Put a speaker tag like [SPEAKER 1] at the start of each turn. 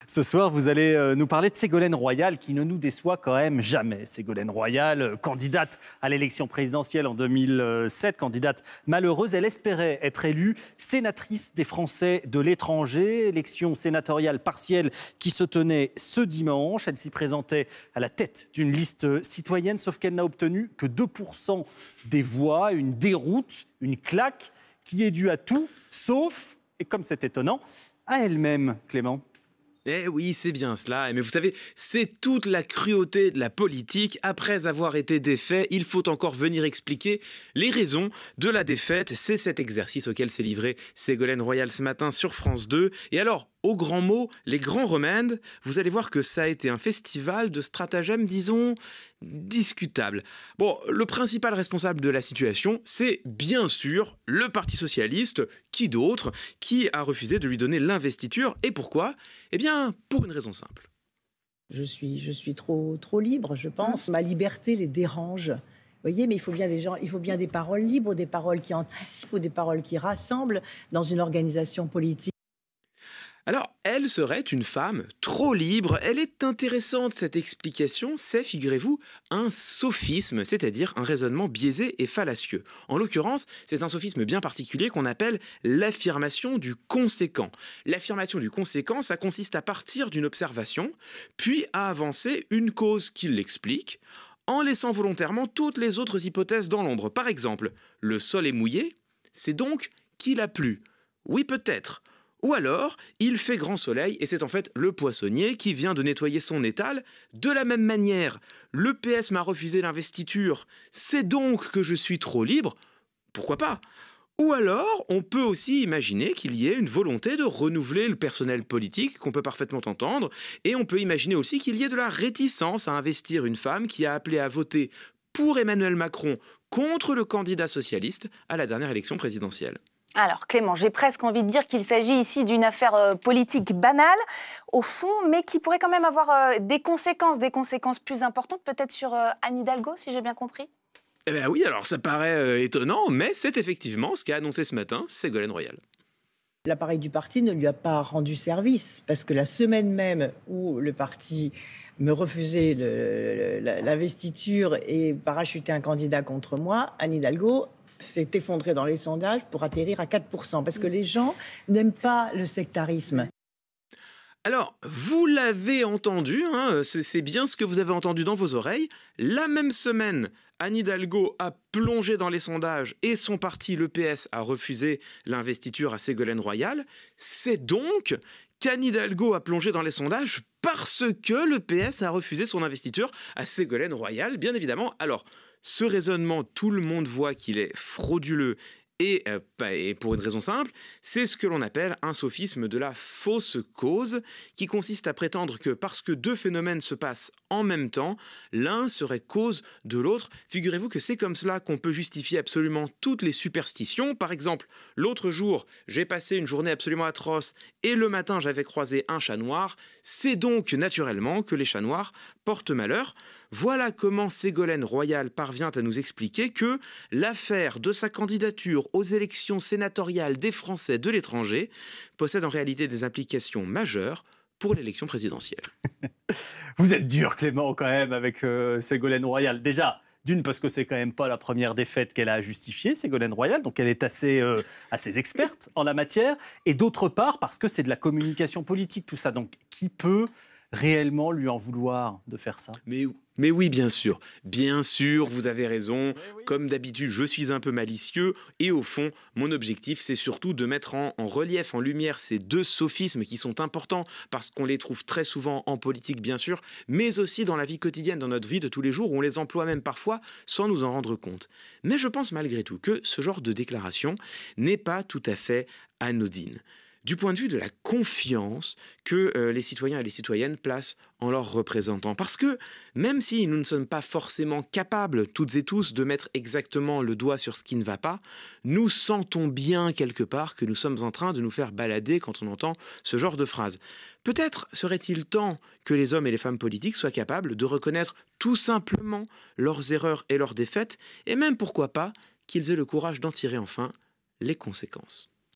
[SPEAKER 1] Ce soir, vous allez nous parler de Ségolène Royal qui ne nous déçoit quand même jamais. Ségolène Royal, candidate à l'élection présidentielle en 2007, candidate malheureuse, elle espérait être élue sénatrice des Français de l'étranger. Élection sénatoriale partielle qui se tenait ce dimanche. Elle s'y présentait à la tête d'une liste citoyenne, sauf qu'elle n'a obtenu que 2% des voix. Une déroute, une claque qui est due à tout, sauf, et comme c'est étonnant, à elle-même, Clément.
[SPEAKER 2] Eh oui, c'est bien cela. Mais vous savez, c'est toute la cruauté de la politique. Après avoir été défait, il faut encore venir expliquer les raisons de la défaite. C'est cet exercice auquel s'est livré Ségolène Royal ce matin sur France 2. Et alors, aux grands mots, les grands remèdes, vous allez voir que ça a été un festival de stratagèmes, disons, discutables. Bon, le principal responsable de la situation, c'est bien sûr le Parti Socialiste, qui d'autre, qui a refusé de lui donner l'investiture. Et pourquoi? Eh bien, pour une raison simple.
[SPEAKER 3] Je suis trop libre, je pense. Ma liberté les dérange. Vous voyez, mais il faut bien des gens, il faut bien des paroles libres, des paroles qui anticipent, ou des paroles qui rassemblent dans une organisation politique.
[SPEAKER 2] Alors, elle serait une femme trop libre. Elle est intéressante, cette explication. C'est, figurez-vous, un sophisme, c'est-à-dire un raisonnement biaisé et fallacieux. En l'occurrence, c'est un sophisme bien particulier qu'on appelle l'affirmation du conséquent. L'affirmation du conséquent, ça consiste à partir d'une observation, puis à avancer une cause qui l'explique, en laissant volontairement toutes les autres hypothèses dans l'ombre. Par exemple, le sol est mouillé, c'est donc qu'il a plu. Oui, peut-être. Ou alors, il fait grand soleil et c'est en fait le poissonnier qui vient de nettoyer son étal. De la même manière, le PS m'a refusé l'investiture, c'est donc que je suis trop libre. Pourquoi pas? Ou alors, on peut aussi imaginer qu'il y ait une volonté de renouveler le personnel politique, qu'on peut parfaitement entendre, et on peut imaginer aussi qu'il y ait de la réticence à investir une femme qui a appelé à voter pour Emmanuel Macron contre le candidat socialiste à la dernière élection présidentielle.
[SPEAKER 4] Alors Clément, j'ai presque envie de dire qu'il s'agit ici d'une affaire politique banale, au fond, mais qui pourrait quand même avoir des conséquences plus importantes, peut-être sur Anne Hidalgo, si j'ai bien compris.
[SPEAKER 2] Eh bien oui, alors ça paraît étonnant, mais c'est effectivement ce qu'a annoncé ce matin Ségolène Royal.
[SPEAKER 3] L'appareil du parti ne lui a pas rendu service, parce que la semaine même où le parti me refusait l'investiture et parachutait un candidat contre moi, Anne Hidalgo s'est effondrée dans les sondages pour atterrir à 4%, parce que les gens n'aiment pas le sectarisme.
[SPEAKER 2] Alors, vous l'avez entendu, hein, c'est bien ce que vous avez entendu dans vos oreilles. La même semaine, Anne Hidalgo a plongé dans les sondages et son parti, le PS, a refusé l'investiture à Ségolène Royal. C'est donc qu'Anne Hidalgo a plongé dans les sondages parce que le PS a refusé son investiture à Ségolène Royal, bien évidemment. Alors, ce raisonnement, tout le monde voit qu'il est frauduleux et pour une raison simple, c'est ce que l'on appelle un sophisme de la fausse cause, qui consiste à prétendre que parce que deux phénomènes se passent en même temps, l'un serait cause de l'autre. Figurez-vous que c'est comme cela qu'on peut justifier absolument toutes les superstitions. Par exemple, l'autre jour, j'ai passé une journée absolument atroce et le matin, j'avais croisé un chat noir. C'est donc naturellement que les chats noirs portent malheur. Voilà comment Ségolène Royal parvient à nous expliquer que l'affaire de sa candidature aux élections sénatoriales des Français de l'étranger possède en réalité des implications majeures pour l'élection présidentielle.
[SPEAKER 1] Vous êtes dur, Clément, quand même, avec Ségolène Royal. Déjà, d'une, parce que c'est quand même pas la première défaite qu'elle a justifiée, Ségolène Royal, donc elle est assez experte en la matière. Et d'autre part, parce que c'est de la communication politique, tout ça. Donc, qui peut réellement lui en vouloir de faire ça?
[SPEAKER 2] Mais oui, bien sûr, vous avez raison. Comme d'habitude, je suis un peu malicieux et au fond, mon objectif, c'est surtout de mettre en relief, en lumière ces deux sophismes qui sont importants parce qu'on les trouve très souvent en politique, bien sûr, mais aussi dans la vie quotidienne, dans notre vie de tous les jours, où on les emploie même parfois sans nous en rendre compte. Mais je pense malgré tout que ce genre de déclaration n'est pas tout à fait anodine, du point de vue de la confiance que les citoyens et les citoyennes placent en leurs représentants. Parce que même si nous ne sommes pas forcément capables, toutes et tous, de mettre exactement le doigt sur ce qui ne va pas, nous sentons bien quelque part que nous sommes en train de nous faire balader quand on entend ce genre de phrase. Peut-être serait-il temps que les hommes et les femmes politiques soient capables de reconnaître tout simplement leurs erreurs et leurs défaites, et même pourquoi pas qu'ils aient le courage d'en tirer enfin les conséquences.